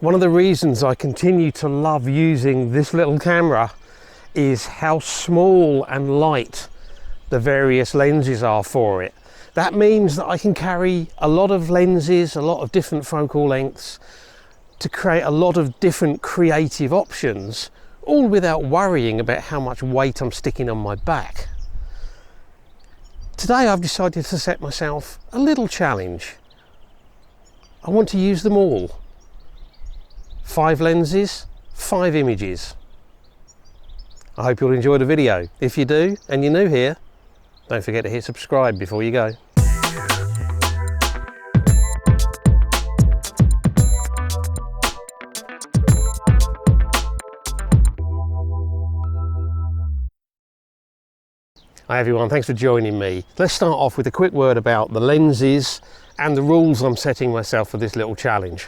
One of the reasons I continue to love using this little camera is how small and light the various lenses are for it. That means that I can carry a lot of lenses, a lot of different focal lengths, to create a lot of different creative options, all without worrying about how much weight I'm sticking on my back. Today I've decided to set myself a little challenge. I want to use them all. 5 lenses, 5 images. I hope you'll enjoy the video. If you do, and you're new here, don't forget to hit subscribe before you go. Hi everyone, thanks for joining me. Let's start off with a quick word about the lenses and the rules I'm setting myself for this little challenge.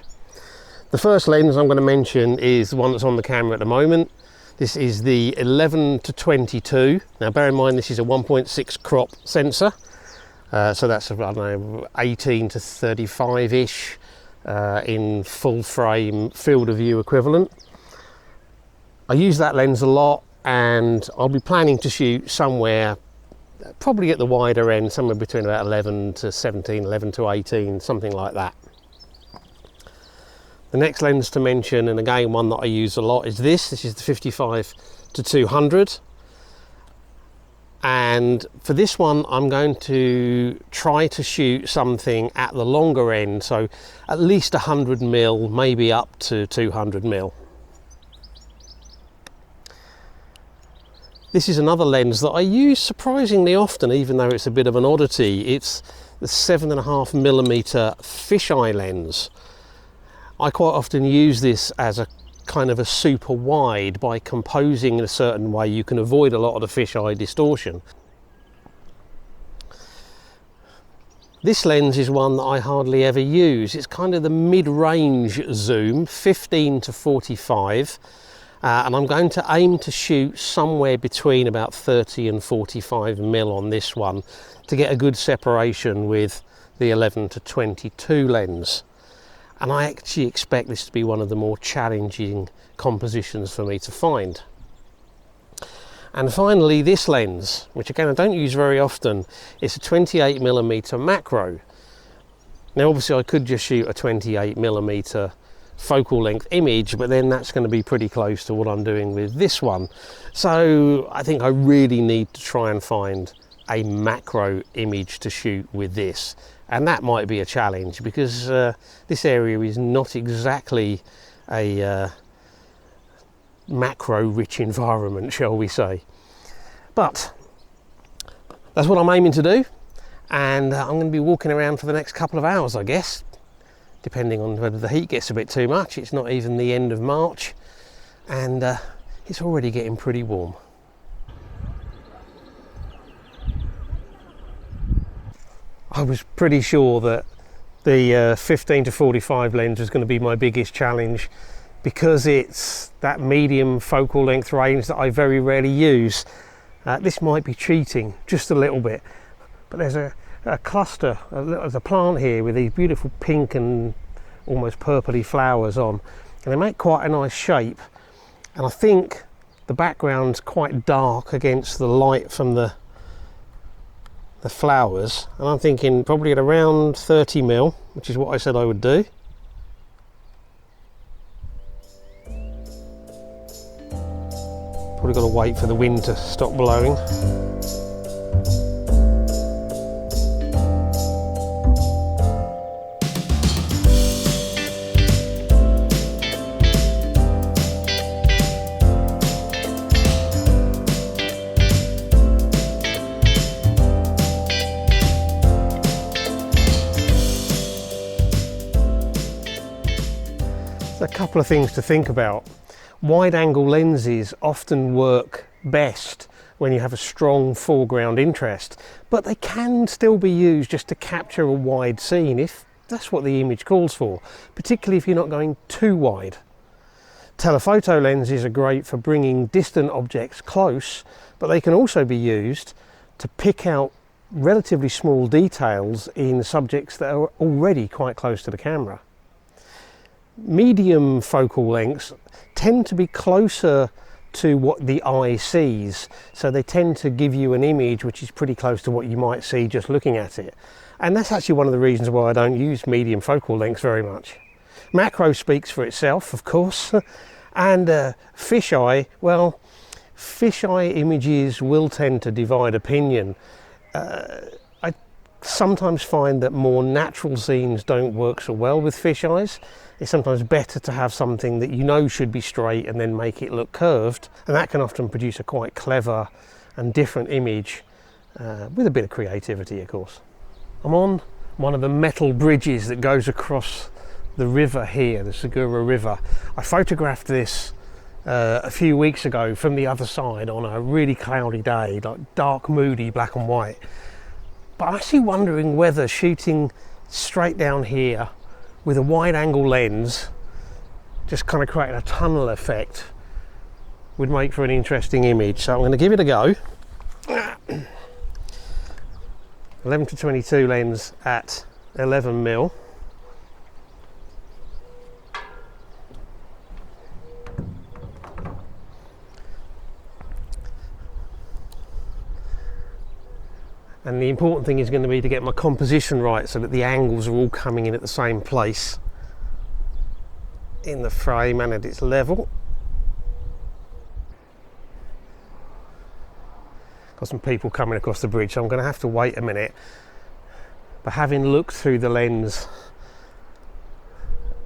The first lens I'm going to mention is the one that's on the camera at the moment. This is the 11-22. Now bear in mind this is a 1.6 crop sensor. So that's, I don't know, 18 to 35-ish in full frame field of view equivalent. I use that lens a lot and I'll be planning to shoot somewhere probably at the wider end, somewhere between about 11 to 17, 11 to 18, something like that. The next lens to mention, and again one that I use a lot, is this. This is the 55-200. And for this one, I'm going to try to shoot something at the longer end, so at least 100mm, maybe up to 200mm. This is another lens that I use surprisingly often, even though it's a bit of an oddity. It's the 7.5mm fisheye lens. I quite often use this as a kind of a super wide. By composing in a certain way, you can avoid a lot of the fisheye distortion. This lens is one that I hardly ever use. It's kind of the mid-range zoom, 15 to 45. And I'm going to aim to shoot somewhere between about 30 and 45mm on this one to get a good separation with the 11-22 lens. And I actually expect this to be one of the more challenging compositions for me to find. And finally, this lens, which again I don't use very often, it's a 28mm macro. Now obviously I could just shoot a 28mm focal length image, but then that's going to be pretty close to what I'm doing with this one. So I think I really need to try and find a macro image to shoot with this, and that might be a challenge because this area is not exactly a macro rich environment, shall we say. But that's what I'm aiming to do, and I'm going to be walking around for the next couple of hours, I guess, depending on whether the heat gets a bit too much. It's not even the end of March and it's already getting pretty warm. I was pretty sure that the 15 to 45 lens was going to be my biggest challenge because it's that medium focal length range that I very rarely use. This might be cheating just a little bit, but there's a cluster, there's a plant here with these beautiful pink and almost purpley flowers on, and they make quite a nice shape, and I think the background's quite dark against the light from the flowers, and I'm thinking probably at around 30mm, which is what I said I would do. Probably got to wait for the wind to stop blowing. A couple of things to think about. Wide angle lenses often work best when you have a strong foreground interest, but they can still be used just to capture a wide scene if that's what the image calls for, particularly if you're not going too wide. Telephoto lenses are great for bringing distant objects close, but they can also be used to pick out relatively small details in subjects that are already quite close to the camera. medium focal lengths tend to be closer to what the eye sees, so they tend to give you an image which is pretty close to what you might see just looking at it. And that's actually one of the reasons why I don't use medium focal lengths very much. Macro speaks for itself, of course, and fisheye, well, fisheye images will tend to divide opinion. I sometimes find that more natural scenes don't work so well with fisheyes. It's sometimes better to have something that you know should be straight and then make it look curved, and that can often produce a quite clever and different image with a bit of creativity, of course. I'm on one of the metal bridges that goes across the river here, the Segura River. I photographed this a few weeks ago from the other side on a really cloudy day, like dark, moody, black and white. But I'm actually wondering whether shooting straight down here with a wide angle lens, just kind of creating a tunnel effect, would make for an interesting image. So I'm going to give it a go. 11-22 lens at 11mm. And the important thing is going to be to get my composition right so that the angles are all coming in at the same place in the frame and at its level. Got some people coming across the bridge, so I'm going to have to wait a minute. But having looked through the lens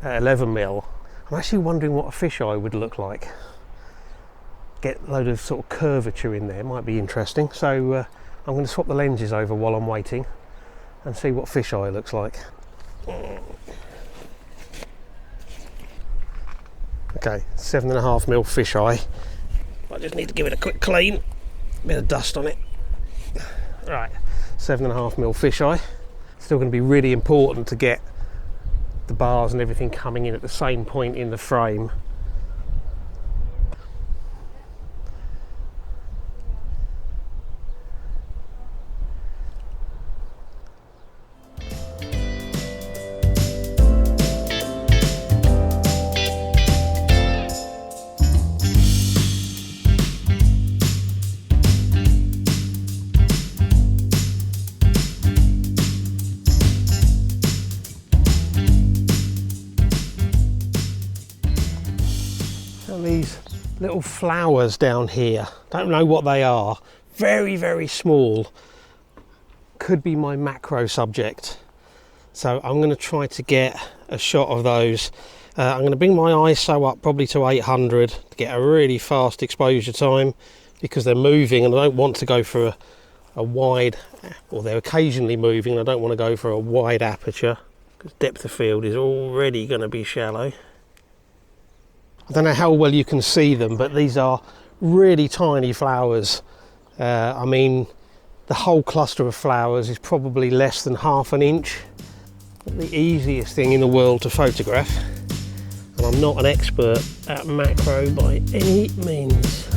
at 11mm, I'm actually wondering what a fisheye would look like. Get a load of sort of curvature in there, might be interesting. So I'm going to swap the lenses over while I'm waiting and see what fisheye looks like. Okay, 7.5mm fisheye. I just need to give it a quick clean. Bit of dust on it. Right, 7.5mm fisheye. Still going to be really important to get the bars and everything coming in at the same point in the frame. These little flowers down here, don't know what they are, very, very small, could be my macro subject. So I'm going to try to get a shot of those. I'm going to bring my ISO up probably to 800 to get a really fast exposure time, because they're moving and I don't want to go for a wide, or they're occasionally moving, I don't want to go for a wide aperture because depth of field is already going to be shallow. I don't know how well you can see them, but these are really tiny flowers. I mean, the whole cluster of flowers is probably less than ½ an inch. Not the easiest thing in the world to photograph, and I'm not an expert at macro by any means.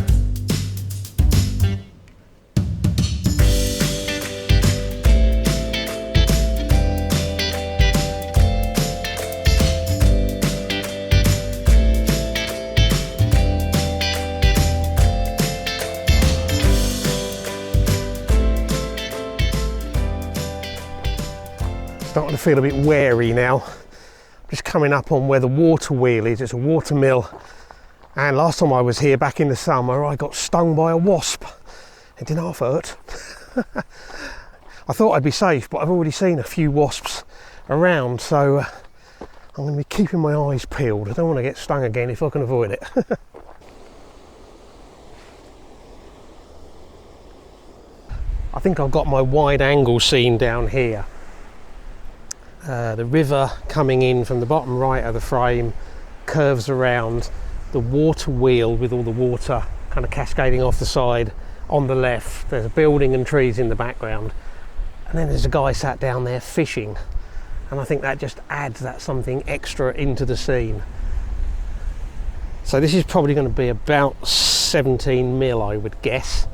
Starting to feel a bit wary now. Just coming up on where the water wheel is. It's a water mill, and last time I was here back in the summer I got stung by a wasp. It didn't half hurt. I thought I'd be safe, but I've already seen a few wasps around, so I'm going to be keeping my eyes peeled. I don't want to get stung again if I can avoid it. I think I've got my wide angle scene down here. The river coming in from the bottom right of the frame curves around, the water wheel with all the water kind of cascading off the side on the left. There's a building and trees in the background, and then there's a guy sat down there fishing, and I think that just adds that something extra into the scene. So this is probably going to be about 17mm, I would guess.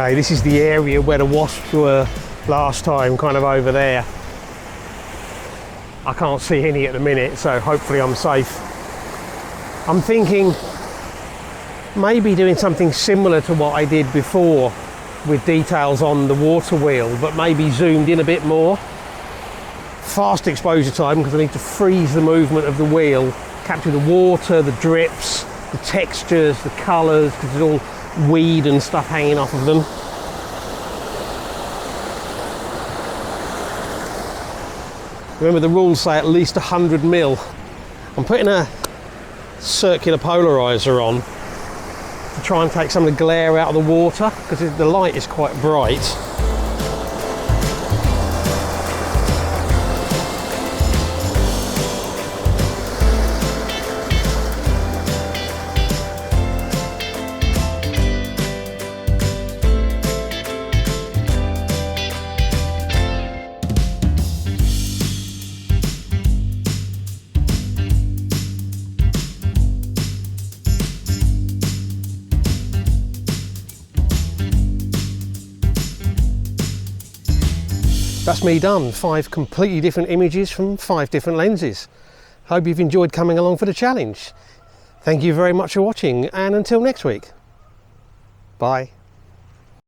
Okay, this is the area where the wasps were last time, kind of over there. I can't see any at the minute, so hopefully I'm safe. I'm thinking maybe doing something similar to what I did before with details on the water wheel, but maybe zoomed in a bit more. Fast exposure time, because I need to freeze the movement of the wheel, capture the water, the drips, the textures, the colours, because there's all weed and stuff hanging off of them. Remember, the rules say at least 100 mil. I'm putting a circular polarizer on to try and take some of the glare out of the water, because the light is quite bright. That's me done. 5 completely different images from 5 different lenses. Hope you've enjoyed coming along for the challenge. Thank you very much for watching, and until next week. Bye.